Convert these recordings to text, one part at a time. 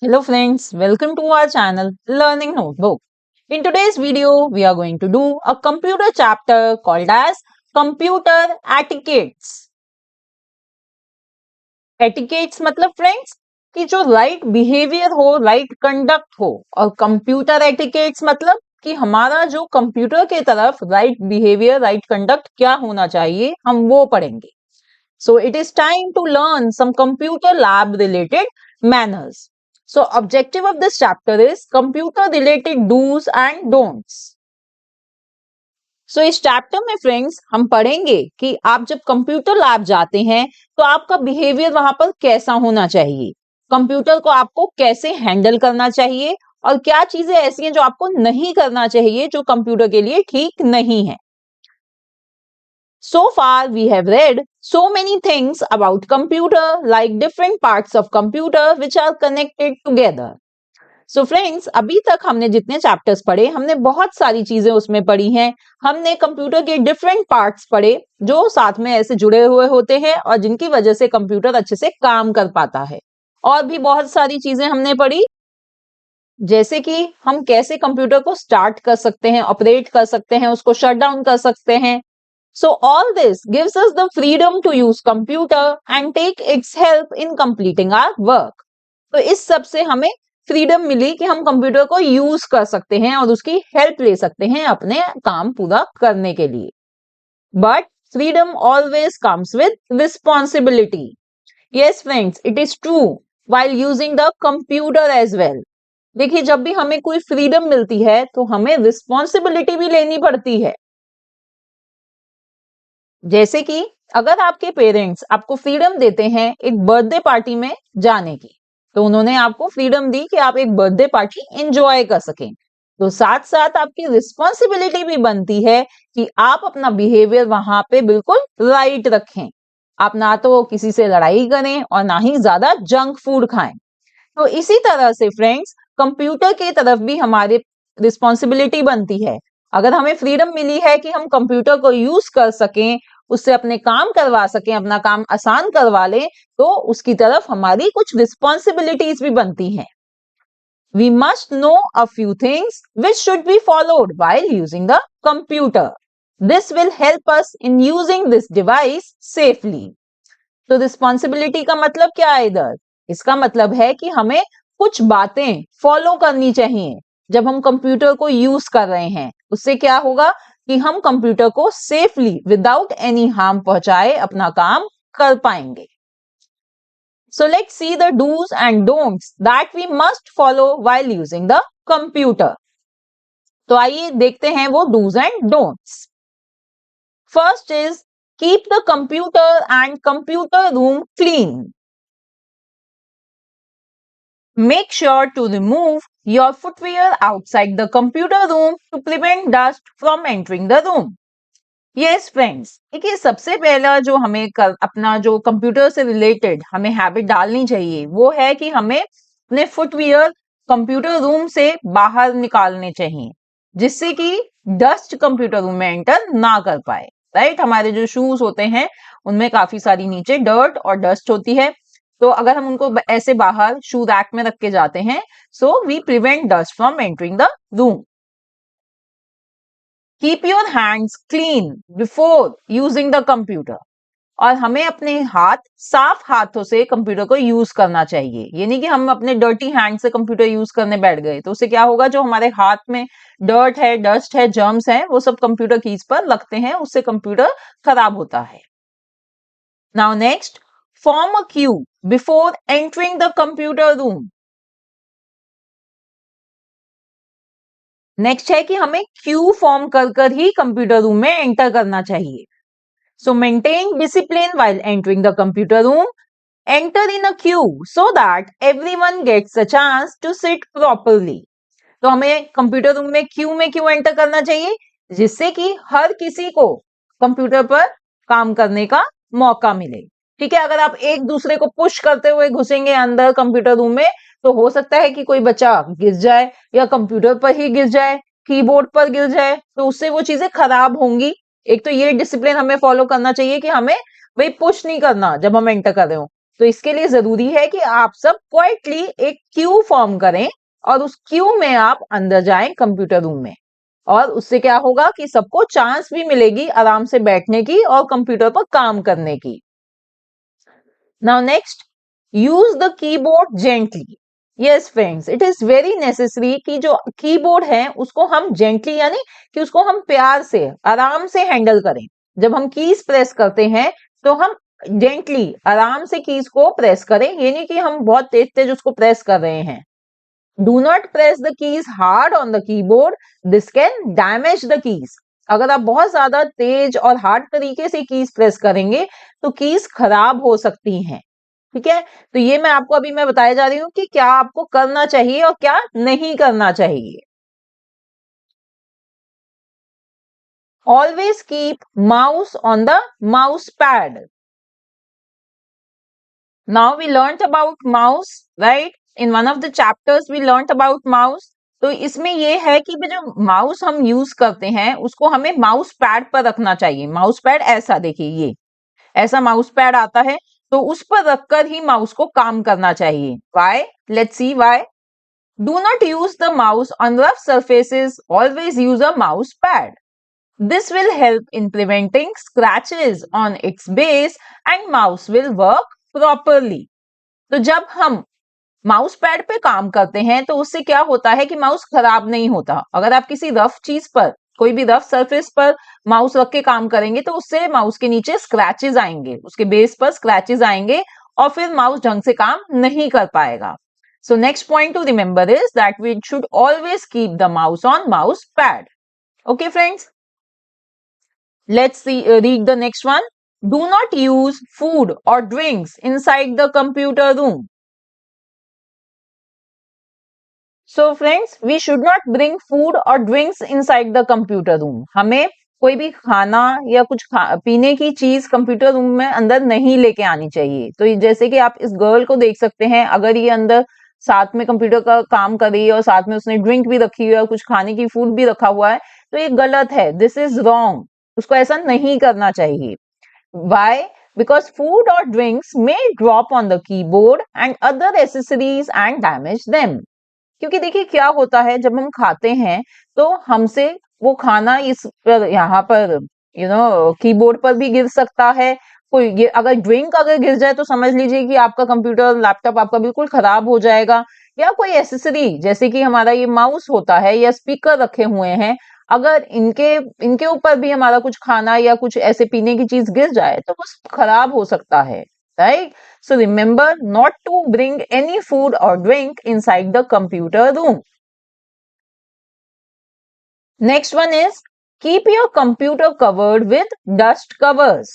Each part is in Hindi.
Hello friends, welcome to our channel Learning Notebook. In today's video, we are going to do a computer chapter called as Computer Etiquettes. Etiquettes मतलब friends कि जो right behavior हो, right conduct हो और computer etiquettes मतलब कि हमारा जो कंप्यूटर के तरफ right behavior, right conduct क्या होना चाहिए हम वो पढ़ेंगे. So it is time to learn some computer lab related manners. So objective of this chapter is computer related do's and don'ts. So इस चैप्टर में फ्रेंड्स हम पढ़ेंगे कि आप जब कंप्यूटर लैब जाते हैं तो आपका बिहेवियर वहां पर कैसा होना चाहिए, कंप्यूटर को आपको कैसे हैंडल करना चाहिए और क्या चीजें ऐसी हैं जो आपको नहीं करना चाहिए जो कंप्यूटर के लिए ठीक नहीं है. So far we have read so many things about computer, like different parts of computer which are connected together. So friends, अभी तक हमने जितने चैप्टर्स पढ़े हमने बहुत सारी चीजें उसमें पढ़ी हैं. हमने कंप्यूटर के डिफरेंट पार्ट्स पढ़े जो साथ में ऐसे जुड़े हुए होते हैं और जिनकी वजह से कंप्यूटर अच्छे से काम कर पाता है. और भी बहुत सारी चीजें हमने पढ़ी जैसे कि हम कैसे कंप्यूटर को स्टार्ट कर सकते हैं, ऑपरेट कर सकते हैं, उसको शट डाउन कर सकते हैं. So all this gives us the freedom to use computer and take its help in completing our work. तो इस सब से हमें फ्रीडम मिली कि हम कंप्यूटर को यूज कर सकते हैं और उसकी हेल्प ले सकते हैं अपने काम पूरा करने के लिए. But freedom always comes with responsibility. Yes friends, it is true while using the computer as well. देखिए, जब भी हमें कोई फ्रीडम मिलती है तो हमें रिस्पॉन्सिबिलिटी भी लेनी पड़ती है. जैसे कि अगर आपके पेरेंट्स आपको फ्रीडम देते हैं एक बर्थडे पार्टी में जाने की, तो उन्होंने आपको फ्रीडम दी कि आप एक बर्थडे पार्टी एंजॉय कर सकें, तो साथ साथ आपकी रिस्पॉन्सिबिलिटी भी बनती है कि आप अपना बिहेवियर वहां पे बिल्कुल राइट रखें. आप ना तो किसी से लड़ाई करें और ना ही ज्यादा जंक फूड खाएं. तो इसी तरह से फ्रेंड्स, कंप्यूटर की तरफ भी हमारी रिस्पॉन्सिबिलिटी बनती है. अगर हमें फ्रीडम मिली है कि हम कंप्यूटर को यूज कर सकें, उससे अपने काम करवा सकें, अपना काम आसान करवा लें, तो उसकी तरफ हमारी कुछ रिस्पॉन्सिबिलिटीज भी बनती हैं. We must know a few things which should be followed while using the computer. This will help us in using this device safely. तो रिस्पॉन्सिबिलिटी का मतलब क्या है इधर? इसका मतलब है कि हमें कुछ बातें फॉलो करनी चाहिए जब हम कंप्यूटर को यूज कर रहे हैं. उससे क्या होगा कि हम कंप्यूटर को सेफली विदाउट एनी हार्म पहुंचाए अपना काम कर पाएंगे. So let's see the do's and don'ts that we must follow while using the computer. तो आइए देखते हैं वो do's and don'ts. First is keep the computer and computer room clean. Make sure to remove your footwear outside the computer room to prevent dust from entering the room. Yes friends, देखिए सबसे पहला जो हमें अपना जो कंप्यूटर से रिलेटेड हमें हैबिट डालनी चाहिए वो है कि हमें अपने फुटवियर कंप्यूटर रूम से बाहर निकालने चाहिए जिससे कि डस्ट कंप्यूटर रूम में एंटर ना कर पाए. राइट, हमारे जो शूज होते हैं उनमें काफी सारी नीचे डर्ट और डस्ट होती है, तो अगर हम उनको ऐसे बाहर शू रैक में रख के जाते हैं, so we prevent dust from entering the room. Keep your hands clean before using the computer. और हमें अपने हाथ साफ हाथों से कंप्यूटर को यूज करना चाहिए. ये नहीं कि हम अपने डर्टी हैंड से कंप्यूटर यूज करने बैठ गए, तो उससे क्या होगा, जो हमारे हाथ में डर्ट है, डस्ट है, जर्म्स है, वो सब कंप्यूटर कीज पर लगते हैं, उससे कंप्यूटर खराब होता है. Now next, form a queue before entering the computer room. Next है कि हमें क्यू फॉर्म कर ही कंप्यूटर रूम में एंटर करना चाहिए. सो maintain discipline while entering the computer room. Enter in a queue so that everyone gets a chance to sit properly. तो हमें कंप्यूटर रूम में क्यू एंटर करना चाहिए जिससे कि हर किसी को कंप्यूटर पर काम करने का मौका मिले. ठीक है, अगर आप एक दूसरे को पुश करते हुए घुसेंगे अंदर कंप्यूटर रूम में तो हो सकता है कि कोई बच्चा गिर जाए या कंप्यूटर पर ही गिर जाए, कीबोर्ड पर गिर जाए, तो उससे वो चीजें खराब होंगी. एक तो ये डिसिप्लिन हमें फॉलो करना चाहिए कि हमें भाई पुश नहीं करना जब हम एंटर कर रहे हो, तो इसके लिए जरूरी है कि आप सब क्वाइटली एक क्यू फॉर्म करें और उस क्यू में आप अंदर जाएं कंप्यूटर रूम में, और उससे क्या होगा कि सबको चांस भी मिलेगी आराम से बैठने की और कंप्यूटर पर काम करने की। Now next, use the keyboard gently. Yes friends, it is very necessary कि जो कीबोर्ड है उसको हम जेंटली यानी कि उसको हम प्यार से आराम से हैंडल करें। जब हम कीज प्रेस करते हैं तो हम जेंटली आराम से कीज को प्रेस करें, ये नहीं कि हम बहुत तेज तेज उसको प्रेस कर रहे हैं। Do not press the keys hard on the keyboard, this can damage the keys. अगर आप बहुत ज्यादा तेज और हार्ड तरीके से कीज प्रेस करेंगे तो कीज खराब हो सकती हैं। ठीक है, तो ये मैं आपको अभी मैं बताया जा रही हूं कि क्या आपको करना चाहिए और क्या नहीं करना चाहिए। Always keep mouse on the mouse pad. Now we learned about mouse, right? In one of the chapters we learned about mouse. तो इसमें ये है कि जो माउस हम यूज करते हैं उसको हमें माउस पैड पर रखना चाहिए। माउस पैड ऐसा देखिए, ये ऐसा माउस पैड आता है, तो उस पर रखकर ही माउस को काम करना चाहिए। Why? Let's see why. Do not use the mouse on rough surfaces, always use a mouse pad. This will help in preventing scratches on its base and mouse will work properly. तो जब हम माउस पैड पे काम करते हैं तो उससे क्या होता है कि माउस खराब नहीं होता। अगर आप किसी रफ चीज पर, कोई भी रफ सरफेस पर माउस रख के काम करेंगे तो उससे माउस के नीचे स्क्रैचेस आएंगे, उसके बेस पर स्क्रैचेस आएंगे और फिर माउस ढंग से काम नहीं कर पाएगा। So next point to remember is that we should always keep the mouse on mouse pad. Okay friends, let's see, read the next one. Do not use food or drinks inside the computer room. So friends, we should not bring food or drinks inside the computer room. हमें कोई भी खाना या कुछ पीने की चीज कंप्यूटर रूम में अंदर नहीं लेके आनी चाहिए। तो जैसे कि आप इस गर्ल को देख सकते हैं, अगर ये अंदर साथ में कंप्यूटर का काम कर रही है और साथ में उसने ड्रिंक भी रखी हुई है और कुछ खाने की फूड भी रखा हुआ है, तो ये गलत है। दिस इज रॉन्ग, उसको ऐसा नहीं करना चाहिए। वाई? बिकॉज फूड और ड्रिंक्स में drop on the keyboard and other accessories and damage them. क्योंकि देखिए क्या होता है, जब हम खाते हैं तो हमसे वो खाना इस पर, यहाँ पर कीबोर्ड पर भी गिर सकता है। कोई अगर ड्रिंक अगर गिर जाए तो समझ लीजिए कि आपका कंप्यूटर लैपटॉप आपका बिल्कुल खराब हो जाएगा। या कोई एसेसरी जैसे कि हमारा ये माउस होता है या स्पीकर रखे हुए हैं, अगर इनके इनके ऊपर भी हमारा कुछ खाना या कुछ ऐसे पीने की चीज गिर जाए तो वो खराब हो सकता है, right? So remember not to bring any food or drink inside the computer room. Next one is keep your computer covered with dust covers.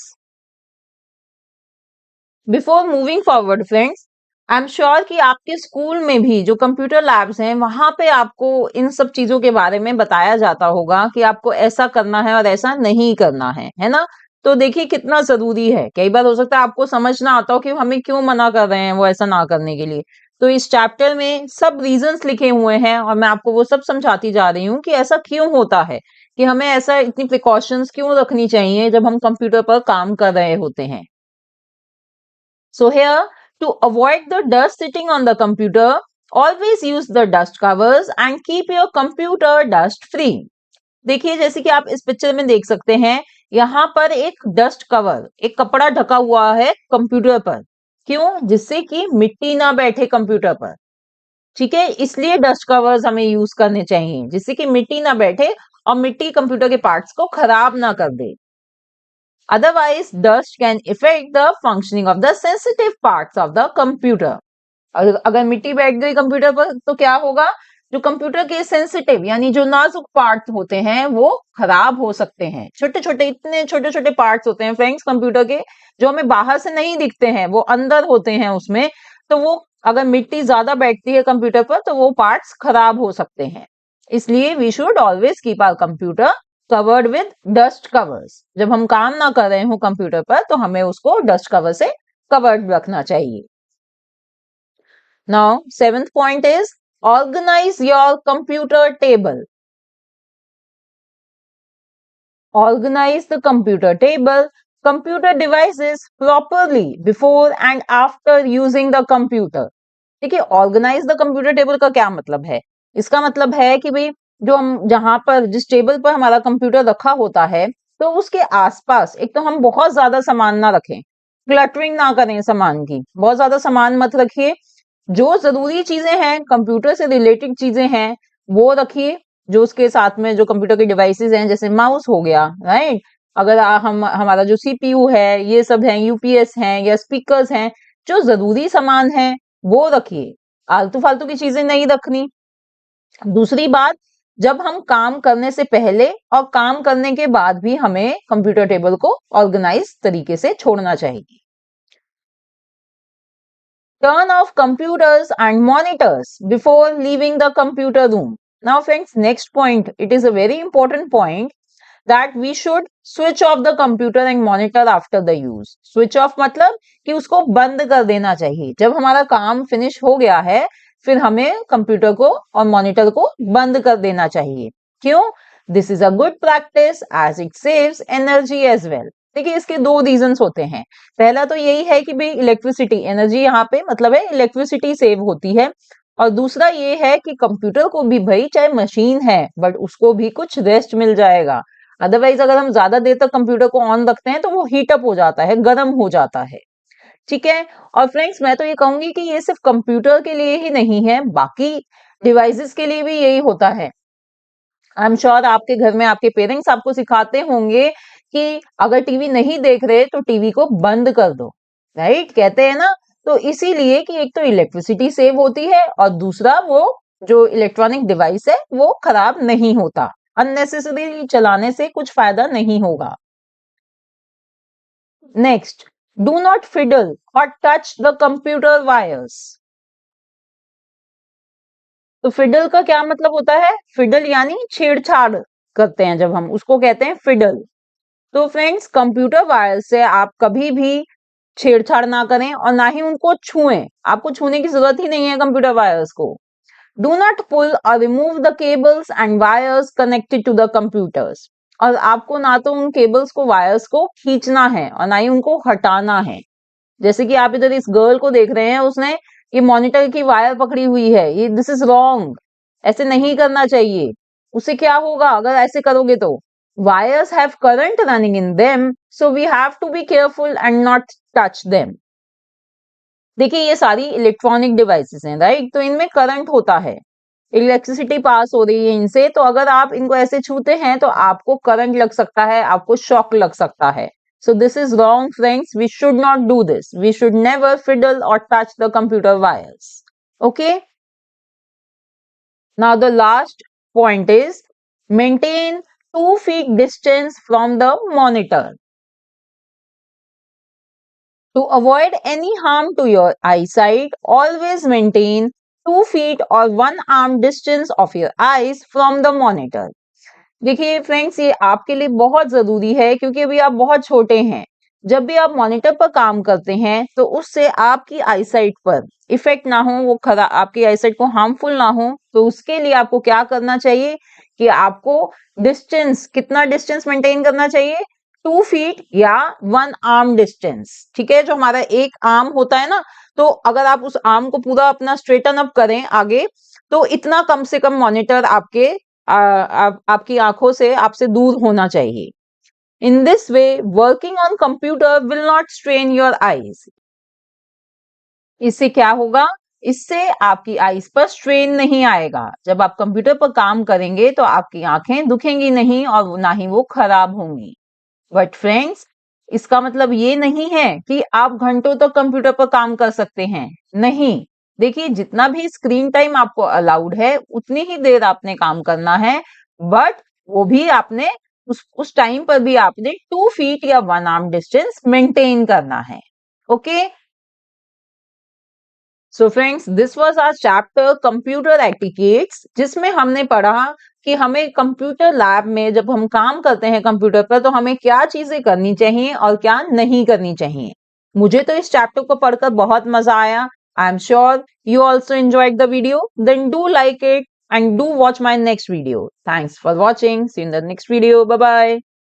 Before moving forward friends, I am sure कि आपके स्कूल में भी जो कंप्यूटर लैब्स हैं वहां पे आपको इन सब चीजों के बारे में बताया जाता होगा कि आपको ऐसा करना है और ऐसा नहीं करना है ना? तो देखिए कितना जरूरी है। कई बार हो सकता है आपको समझ ना आता हो कि हमें क्यों मना कर रहे हैं वो ऐसा ना करने के लिए। तो इस चैप्टर में सब रीजंस लिखे हुए हैं और मैं आपको वो सब समझाती जा रही हूँ कि ऐसा क्यों होता है, कि हमें ऐसा इतनी प्रिकॉशंस क्यों रखनी चाहिए जब हम कंप्यूटर पर काम कर रहे होते हैं। So here, to avoid the dust sitting on the computer, always use the dust covers and keep your computer dust free. देखिए जैसे कि आप इस पिक्चर में देख सकते हैं, यहाँ पर एक डस्ट कवर, एक कपड़ा ढका हुआ है कंप्यूटर पर। क्यों? जिससे कि मिट्टी ना बैठे कंप्यूटर पर। ठीक है, इसलिए डस्ट कवर्स हमें यूज करने चाहिए जिससे कि मिट्टी ना बैठे और मिट्टी कंप्यूटर के पार्ट्स को खराब ना कर दे। Otherwise, dust can affect the functioning of the sensitive parts of the computer. अगर मिट्टी बैठ गई कंप्यूटर पर तो क्या होगा? जो कंप्यूटर के सेंसिटिव यानी जो नाजुक पार्ट होते हैं वो खराब हो सकते हैं। छोटे छोटे, इतने छोटे छोटे पार्ट्स होते हैं फ्रेंड्स कंप्यूटर के, जो हमें बाहर से नहीं दिखते हैं, वो अंदर होते हैं उसमें। तो वो अगर मिट्टी ज्यादा बैठती है कंप्यूटर पर तो वो पार्ट्स खराब हो सकते हैं। इसलिए we should always keep our computer covered with dust covers. जब हम काम ना कर रहे हो कंप्यूटर पर तो हमें उसको डस्ट कवर से कवर्ड रखना चाहिए। Now seventh point is organise your computer table. Organise the computer table. computer devices properly before and after using the computer. देखिए, ऑर्गेनाइज द कंप्यूटर टेबल का क्या मतलब है? इसका मतलब है कि भाई जो हम जहां पर जिस टेबल पर हमारा कंप्यूटर रखा होता है, तो उसके आसपास एक तो हम बहुत ज्यादा सामान ना रखें, क्लटरिंग ना करें सामान की, बहुत ज्यादा सामान मत रखिए। जो जरूरी चीजें हैं, कंप्यूटर से रिलेटेड चीजें हैं, वो रखिए। जो उसके साथ में जो कंप्यूटर के डिवाइसेस हैं, जैसे माउस हो गया, राइट। अगर हम हमारा जो सीपीयू है, ये सब है, यूपीएस हैं या स्पीकर्स हैं, जो जरूरी सामान है वो रखिए। आलतू फालतू की चीजें नहीं रखनी। दूसरी बात, जब हम काम करने से पहले और काम करने के बाद भी हमें कंप्यूटर टेबल को ऑर्गेनाइज तरीके से छोड़ना चाहिए। Turn off computers and monitors before leaving the computer room. Now friends, next point, it is a very important point that we should switch off the computer and monitor after the use. Switch off मतलब कि उसको बंद कर देना चाहिए। जब हमारा काम फिनिश हो गया है, फिर हमें कंप्यूटर को और मॉनिटर को बंद कर देना चाहिए। क्यों? This is a good practice as it saves energy as well. देखिए, इसके दो रीजंस होते हैं। पहला तो यही है कि भाई इलेक्ट्रिसिटी, एनर्जी यहाँ पे मतलब है इलेक्ट्रिसिटी सेव होती है। और दूसरा ये है कि कंप्यूटर को भी, भाई चाहे मशीन है बट उसको भी कुछ रेस्ट मिल जाएगा। अदरवाइज अगर हम ज्यादा देर तक कंप्यूटर को ऑन रखते हैं तो वो हीटअप हो जाता है, गर्म हो जाता है। ठीक है। और फ्रेंड्स, मैं तो ये कहूंगी कि ये सिर्फ कंप्यूटर के लिए ही नहीं है, बाकी डिवाइसेस के लिए भी यही होता है। आई एम श्योर आपके घर में आपके पेरेंट्स आपको सिखाते होंगे कि अगर टीवी नहीं देख रहे तो टीवी को बंद कर दो, राइट, कहते हैं ना। तो इसीलिए कि एक तो इलेक्ट्रिसिटी सेव होती है और दूसरा वो जो इलेक्ट्रॉनिक डिवाइस है वो खराब नहीं होता। अननेसेसरी चलाने से कुछ फायदा नहीं होगा। नेक्स्ट, डू नॉट फिडल और टच द कंप्यूटर वायर्स। तो फिडल का क्या मतलब होता है? फिडल यानी छेड़छाड़ करते हैं जब हम, उसको कहते हैं फिडल। तो फ्रेंड्स, कंप्यूटर वायर से आप कभी भी छेड़छाड़ ना करें और ना ही उनको छुएं। आपको छूने की जरूरत ही नहीं है कंप्यूटर वायर्स को। डू नॉट पुल और remove the cables and wires connected to the computers. और आपको ना तो उन केबल्स को, वायर्स को खींचना है और ना ही उनको हटाना है। जैसे कि आप इधर इस गर्ल को देख रहे हैं, उसने ये मॉनिटर की वायर पकड़ी हुई है, ये दिस इज रॉन्ग, ऐसे नहीं करना चाहिए। उससे क्या होगा अगर ऐसे करोगे तो? Wires have current running in them, so we have to be careful and not touch them. देखिए, ये सारी इलेक्ट्रॉनिक डिवाइसेस हैं, राइट, तो इनमें करंट होता है, इलेक्ट्रिसिटी पास हो रही है इनसे। तो अगर आप इनको ऐसे छूते हैं तो आपको करंट लग सकता है, आपको शॉक लग सकता है। So this is wrong, friends. We should not do this. We should never fiddle or touch the computer wires. Okay? Now the last point is maintain 2 feet distance from the monitor. To avoid any harm to your eyesight, always maintain 2 feet or 1 arm distance of your eyes from the monitor. देखिए फ्रेंड्स, ये आपके लिए बहुत जरूरी है क्योंकि अभी आप बहुत छोटे हैं। जब भी आप मॉनिटर पर काम करते हैं तो उससे आपकी आईसाइट पर इफेक्ट ना हो, वो खराब, आपकी आईसाइट को हार्मफुल ना हो। तो उसके लिए आपको क्या करना चाहिए कि आपको डिस्टेंस, कितना डिस्टेंस मेंटेन करना चाहिए? 2 फीट या 1 आर्म डिस्टेंस। ठीक है, जो हमारा एक आर्म होता है ना, तो अगर आप उस आर्म को पूरा अपना स्ट्रेटन अप करें आगे, तो इतना कम से कम मॉनिटर आपके आपकी आंखों से, आपसे दूर होना चाहिए। In this way working on computer will not strain your eyes. इससे क्या होगा? इससे आपकी आईज पर स्ट्रेन नहीं आएगा। जब आप कंप्यूटर पर काम करेंगे तो आपकी आंखें दुखेंगी नहीं और ना ही वो खराब होंगी। बट फ्रेंड्स, इसका मतलब ये नहीं है कि आप घंटों तक कंप्यूटर पर काम कर सकते हैं, नहीं। देखिए, जितना भी स्क्रीन टाइम आपको अलाउड है उतनी ही देर आपने काम करना है, बट वो भी आपने उस टाइम पर भी आपने 2 फीट या 1 आर्म डिस्टेंस मेंटेन करना है। Okay, so friends, this was our chapter computer etiquettes, जिसमें हमने पढ़ा कि हमें कंप्यूटर लैब में जब हम काम करते हैं कंप्यूटर पर तो हमें क्या चीजें करनी चाहिए और क्या नहीं करनी चाहिए। मुझे तो इस चैप्टर को पढ़कर बहुत मजा आया। I am sure you also enjoyed the video. Then do like it and do watch my next video. Thanks for watching. See you in the next video. Bye bye.